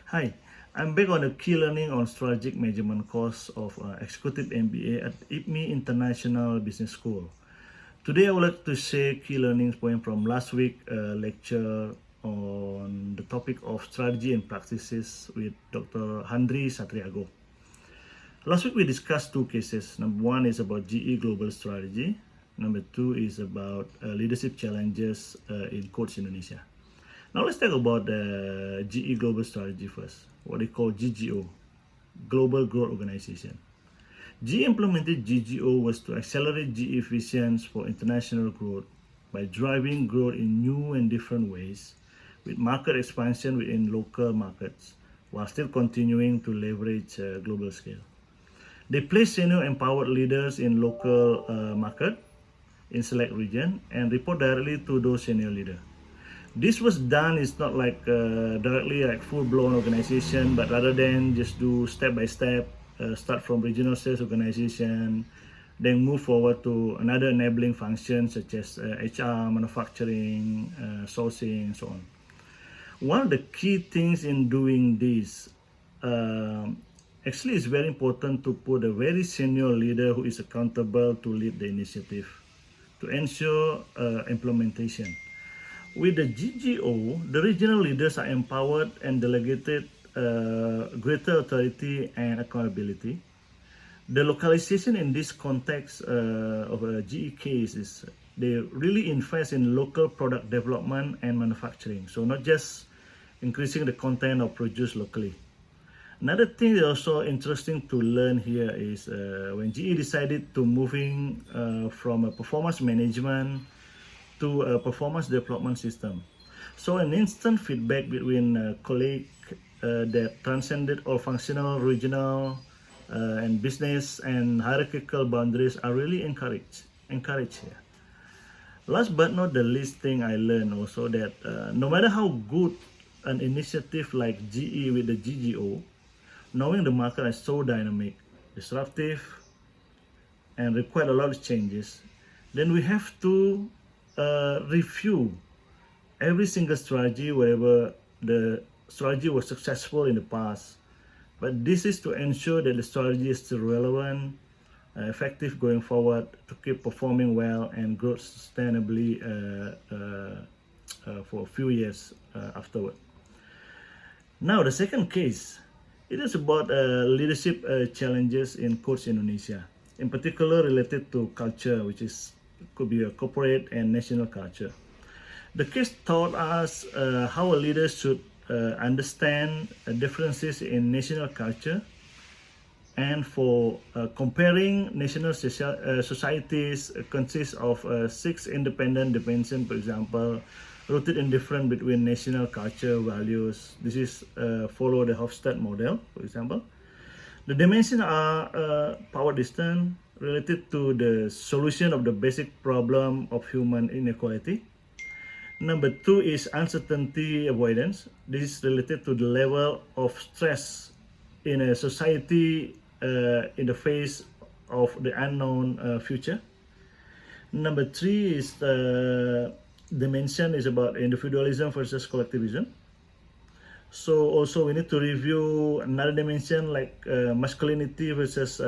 Hi, I'm back on the key learning on strategic management course of Executive MBA at IPMI International Business School. Today I would like to share key learnings point from last week lecture on the topic of strategy and practices with Dr. Handri Satriago. Last week we discussed two cases. Number one is about GE Global Strategy. Number two is about leadership challenges in Coach Indonesia. Now let's talk about the GE Global Strategy first, what they call GGO, Global Growth Organization. GE implemented GGO was to accelerate GE visions for international growth by driving growth in new and different ways, with market expansion within local markets, while still continuing to leverage global scale. They place senior empowered leaders in local market, in select region, and report directly to those senior leaders. This was done, it's not like directly like full-blown organization, but rather than just do step by step, start from regional sales organization, then move forward to another enabling function such as HR, manufacturing, sourcing, and so on. One of the key things in doing this, actually it's very important to put a very senior leader who is accountable to lead the initiative, to ensure implementation. With the GGO, the regional leaders are empowered and delegated greater authority and accountability. The localization in this context of a GE case is they really invest in local product development and manufacturing. So not just increasing the content of produce locally. Another thing that's also interesting to learn here is when GE decided to moving from a performance management to a performance development system. So an instant feedback between colleagues that transcended all functional, regional, and business and hierarchical boundaries are really encouraged here. Last but not the least thing I learned also that no matter how good an initiative like GE with the GGO, knowing the market is so dynamic, disruptive, and require a lot of changes, then we have to review every single strategy wherever the strategy was successful in the past. But this is to ensure that the strategy is still relevant, effective going forward to keep performing well and grow sustainably for a few years afterward. Now the second case, it is about leadership challenges in Coach Indonesia, in particular related to culture, which could be a corporate and national culture. The case taught us how a leader should understand differences in national culture, and for comparing national societies consists of 6 independent dimensions, for example, rooted in difference between national culture, values. This is follow the Hofstede model, for example. The dimensions are power distance, related to the solution of the basic problem of human inequality. Number 2 is uncertainty avoidance. This is related to the level of stress in a society in the face of the unknown future. Number 3 is the dimension is about individualism versus collectivism. So also we need to review another dimension like masculinity versus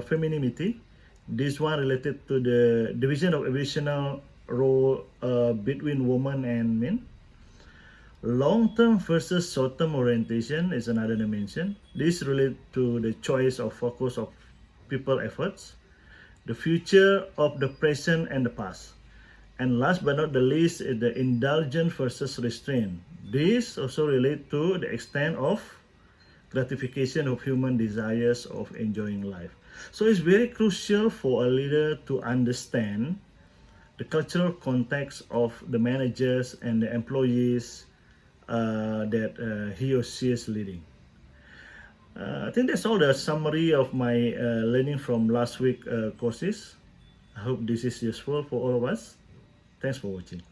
femininity. This one related to the division of evolutional role between women and men. Long-term versus short-term orientation is another dimension. This relates to the choice of focus of people efforts, the future of the present and the past. And last but not the least is the indulgent versus restraint. This also relates to the extent of gratification of human desires of enjoying life. So it's very crucial for a leader to understand the cultural context of the managers and the employees that he or she is leading. I think that's all the summary of my learning from last week courses. I hope this is useful for all of us. Thanks for watching.